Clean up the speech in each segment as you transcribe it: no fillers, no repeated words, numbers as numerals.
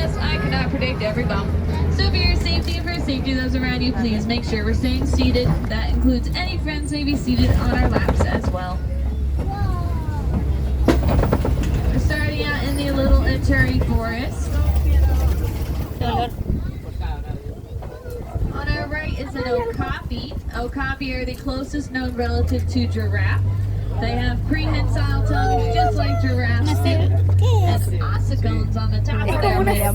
yes, I cannot predict every bump. So for your safety and for the safety of those around you, please make sure we're staying seated. That includes any friends may be seated on our laps as well. We're starting out in the Little Eturi Forest. On our right is an okapi. Okapi are the closest known relative to giraffe. They have prehensile tongues just like giraffes do, and ossicones on the top of their head.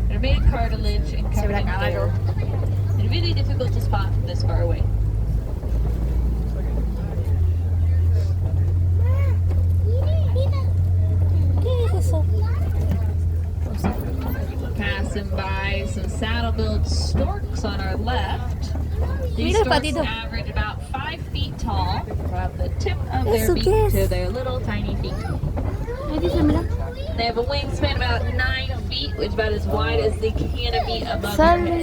They're made of cartilage and covered in hair. It's really difficult to spot from this far away. Passing by some saddle-billed storks on our left. These storks average about 5 feet tall from the tip of their beak to their little tiny feet. They have a wingspan about 9 feet, which is about as wide as the canopy above their head.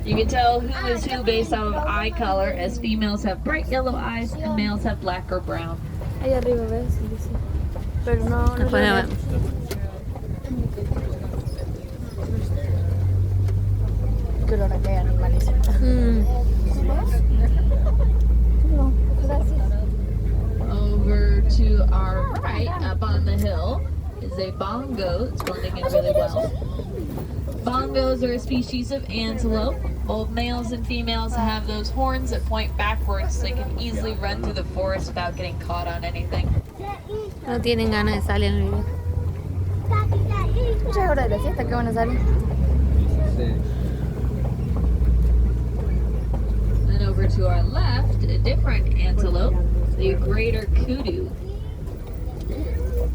You can tell who is who based off of eye color, as females have bright yellow eyes and males have black or brown. Over to our right, up on the hill, is a bongo. It's blending in really well. Bongos are a species of antelope. Both males and females have those horns that point backwards so they can easily run through the forest without getting caught on anything. No tienen ganas de salir en el video. Muchas horas de la fiesta que van a salir. Then over to our left, a different antelope, the greater kudu.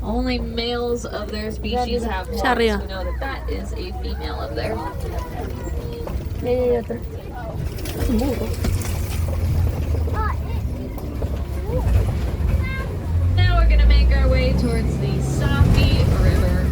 Only males of their species have horns. We know that that is a female of theirs. Now we're going to make our way towards the Safi River.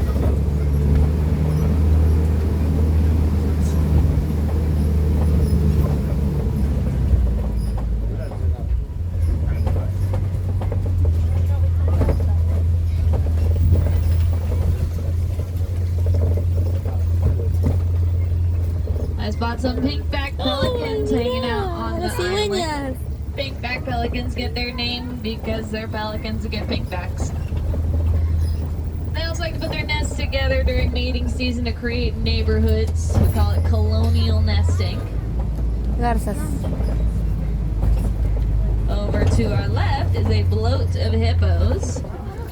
I spot some pink-backed pelicans hanging out on the island. Pink-backed pelicans get their name because they're pelicans that get pinkbacks. They also like to put their nests together during mating season to create neighborhoods. We call it colonial nesting. Garzas. Over to our left is a bloat of hippos.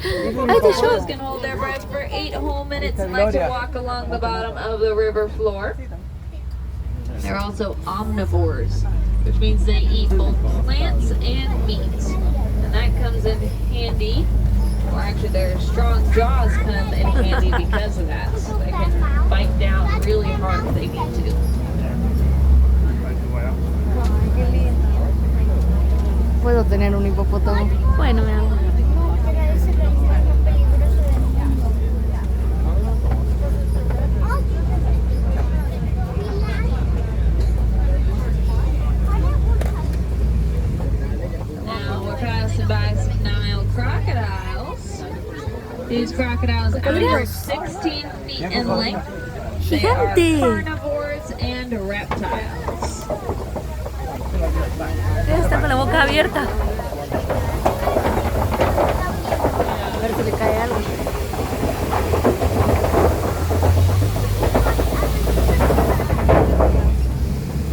Hippos can hold their breath for 8 whole minutes and like to walk along the bottom of the river floor. They're also omnivores, which means they eat both plants and meat. And that comes in handy, or actually their strong jaws come in handy because of that. So they can bite down really hard if they need to. Puedo tener un hipopótamo. Bueno, mi amor. By some Nile crocodiles. These crocodiles are 16 feet in length. They are carnivores and reptiles. Está con la boca abierta. A ver si le cae algo.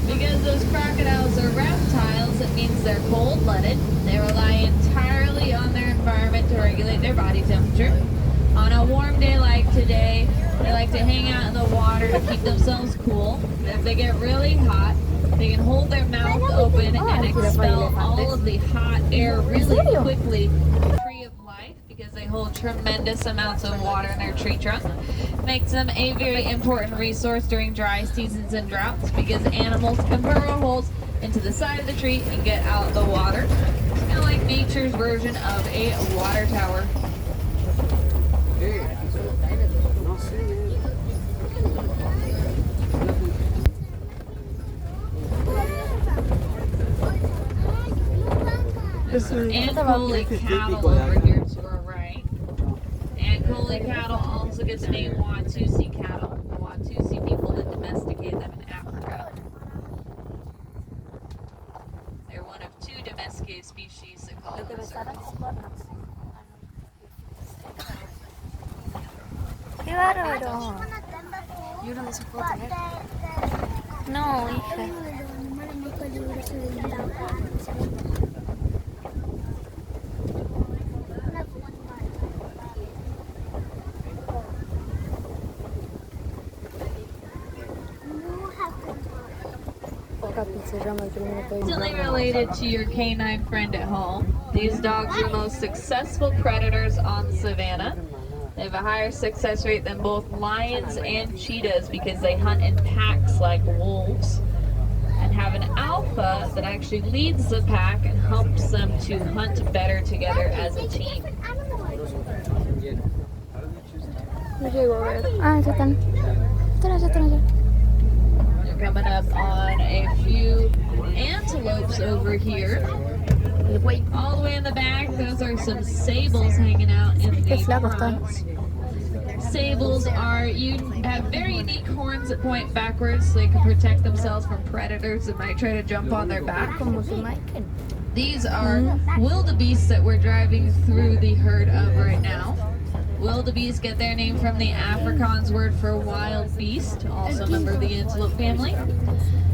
Because those crocodiles are reptiles, it means they're cold-blooded. They rely entirely on their environment to regulate their body temperature. On a warm day like today, they like to hang out in the water to keep themselves cool. If they get really hot, they can hold their mouth open and expel all of the hot air really quickly. Tree of life, because they hold tremendous amounts of water in their tree trunk. Makes them a very important resource during dry seasons and droughts because animals can burrow holes into the side of the tree and get out of the water. It's kind of like nature's version of a water tower. There's some Ankoli cattle over here to our right. woolly cattle also get the name Watusi cattle. The Watusi people that domesticate them in Africa. They're one of 2 domesticated species that call themselves. ¡Qué bárbaro! ¿Y uno de esos puedo tener? No, hija. Instantly related to your canine friend at home. These dogs are the most successful predators on the savannah. They have a higher success rate than both lions and cheetahs because they hunt in packs like wolves, and have an alpha that actually leads the pack and helps them to hunt better together as a team. No llego a ver. Ah, ya están. Están allá. They're coming up on a few antelopes over here. All the way in the back, those are some sables hanging out in the front. Sables have very unique horns that point backwards so they can protect themselves from predators that might try to jump on their back. These are wildebeests that we're driving through the herd of right now. Wildebeest get their name from the Afrikaans word for wild beast, also a member of the antelope family.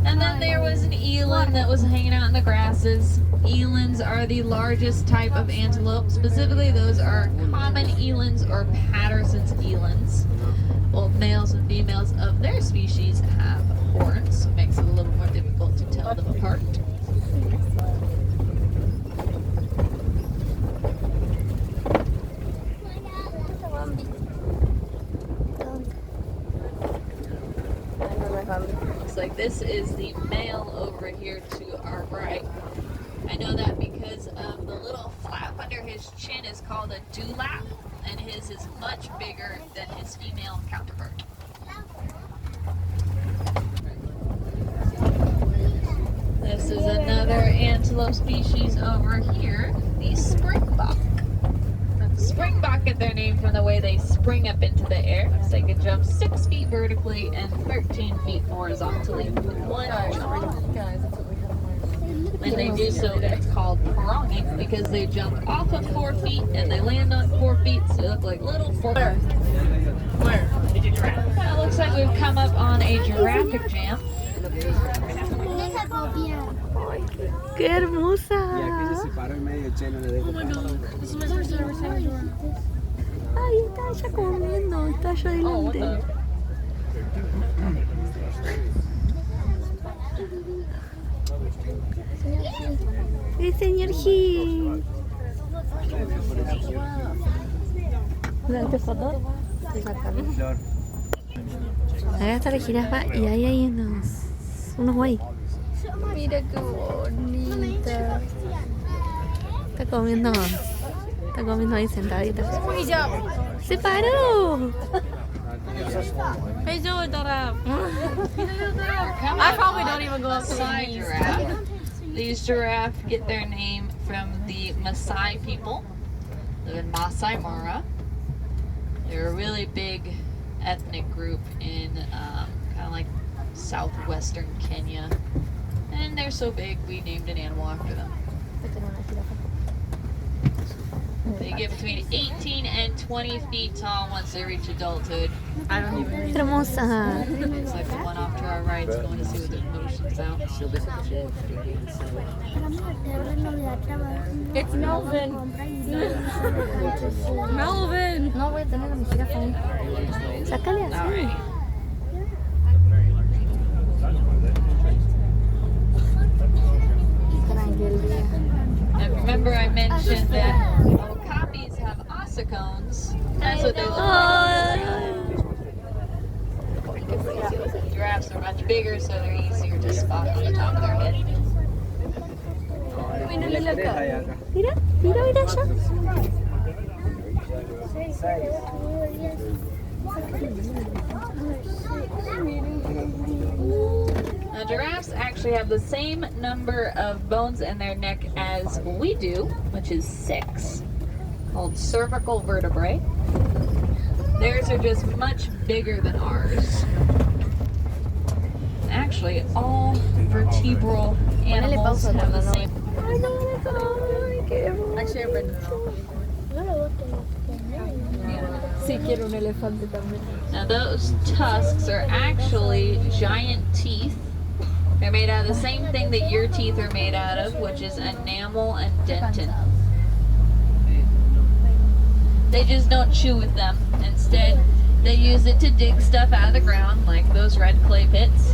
And then there was an eland that was hanging out in the grasses. Elands are the largest type of antelope. Specifically, those are common elands or Patterson's elands. Both males and females of their species have horns, so it makes it a little more difficult to tell them apart. Looks like this is the male over here to our right. I know that because of the little flap under his chin is called a dewlap, and his is much bigger than his female counterpart. This is another antelope species over here, the springbok. The springbok get their name from the way they spring up into the air. So they can jump 6 feet vertically and 13 feet horizontally with one jump. When they do so, it's called pronging because they jump off of 4 feet and they land on 4 feet, so they look like little 4 feet. Where? Well, it looks like we've come up on a giraffic jam. ¡Qué hermosa! Ay, está ella comiendo, está allá adelante. ¡El señor Gil! Acá está la jirafa y ahí hay unos guay. Mira qué bonita. Está comiendo ahí sentadita. ¡Se paró! Hey, Joe, I probably don't even go Maasai giraffe. These giraffes get their name from the Maasai people, live in Masai Mara. They're a really big ethnic group in kind of like southwestern Kenya. And they're so big, we named an animal after them. They get between 18 and 20 feet tall once they reach adulthood. I don't even Hermosa. Looks like the one off to our right is going to see what their motion's out. It's Melvin. Melvin. No voy a tener a mi jirafa ahí. Sácale así. Alright. And remember I mentioned that okapis have ossicones. That's what they look like. Giraffes are much bigger, so they're easier to spot on the top of their head. Mira allá. Now, giraffes actually have the same number of bones in their neck as we do, which is 6, called cervical vertebrae. Theirs are just much bigger than ours. Actually, all vertebral animals have the same. Sí, quiero un elefante también. Now those tusks are actually giant teeth. They're made out of the same thing that your teeth are made out of, which is enamel and dentin. They just don't chew with them. Instead, they use it to dig stuff out of the ground, like those red clay pits.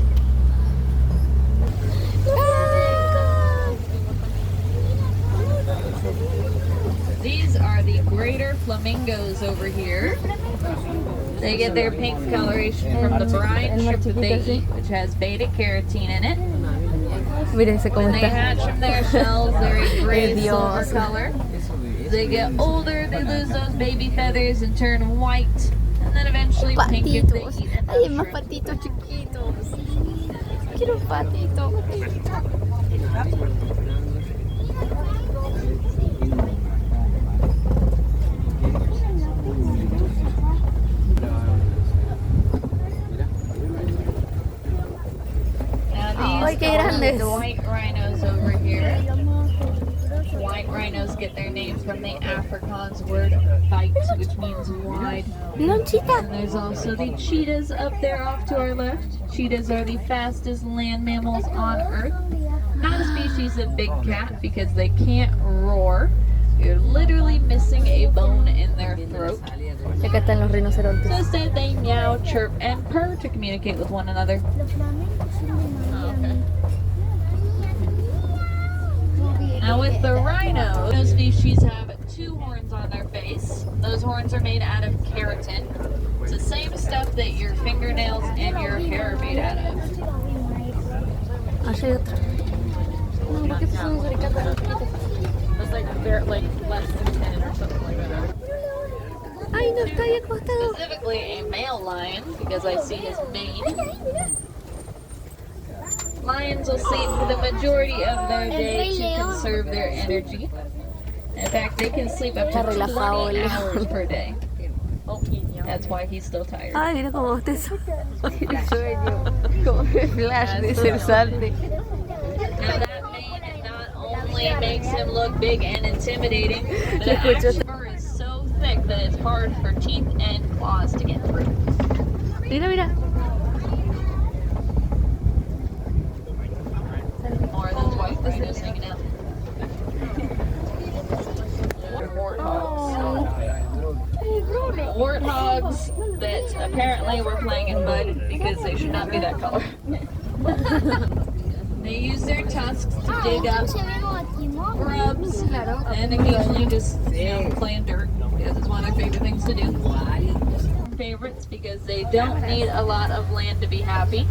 These are the greater flamingos over here. They get their pink coloration from the brine shrimp that they eat, which has beta carotene in it. Mira ese cómo When they está. hatch from their shells, they're a gray Dios. silver color. As they get older, they lose those baby feathers and turn white, and then eventually pink if they Patitos. eat enough Ay, hay más shrimp. patitos chiquitos. Quiero un patito. Now Ay, these qué are grandes. the white rhinos over here. White rhinos get their name from the Afrikaans word "veit," which means wide. No, chita. And there's also the cheetahs up there off to our left. Cheetahs are the fastest land mammals on Earth. Not a species of big cat because they can't roar. You're literally missing a bone in their throat. Acá están los rinocerontes. So instead they meow, chirp, and purr to communicate with one another. Now with the rhino, those species have two horns on their face. Those horns are made out of keratin. It's the same stuff that your fingernails and your hair are made out of. Allá hay otro. No, ¿por qué te estamos acercando a los chiquitos? That's like they're like less than 10 or something like that. Ay, no, está ahí acostado. Specifically a male lion, because I see his mane. Lions will sleep for the majority of their day to conserve their energy. In fact, they can sleep up to Está relajado 20 el hours león. per day. That's why he's still tired. Ay, mira cómo usted tiene sueño. Como de flash de ser salte. Now that mane not only makes him look big and intimidating, but Lo escucho. his fur is so thick that it's hard for teeth and claws to get through. Mira, mira. More of those white rhinos hanging out. Warthogs that apparently were playing in mud because they should not be that color. They use their tusks to dig up grubs and occasionally just play in dirt because it's one of their favorite things to do. Favorites because they don't need a lot of land to be happy.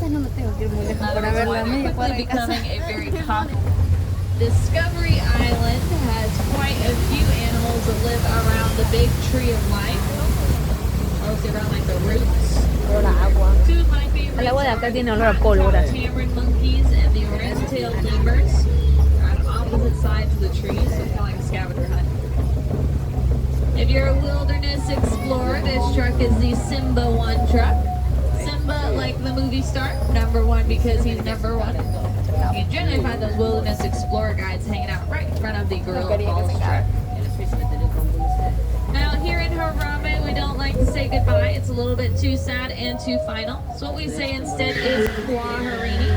No me tengo que ir muy lejos Another para ver reason why la they're media cuadra quickly de casa. becoming a very popular. Discovery Island has quite a few animals that live around the big tree of life. Mostly around like the roots. Olor a agua. Two of my favorites El agua de acá are tiene the olor a pólvora. tamarin monkeys and the orange-tailed lemurs. They're on opposite sides of the tree, so it's kind of like a scavenger hunt. If you're a wilderness explorer, this truck is the Simba 1 truck. Simba, like the movie star, #1 because he's #1. You generally find those wilderness explorer guides hanging out right in front of the Gorilla Falls truck. Now here in Harambe, we don't like to say goodbye. It's a little bit too sad and too final. So what we say instead is Kwaherini.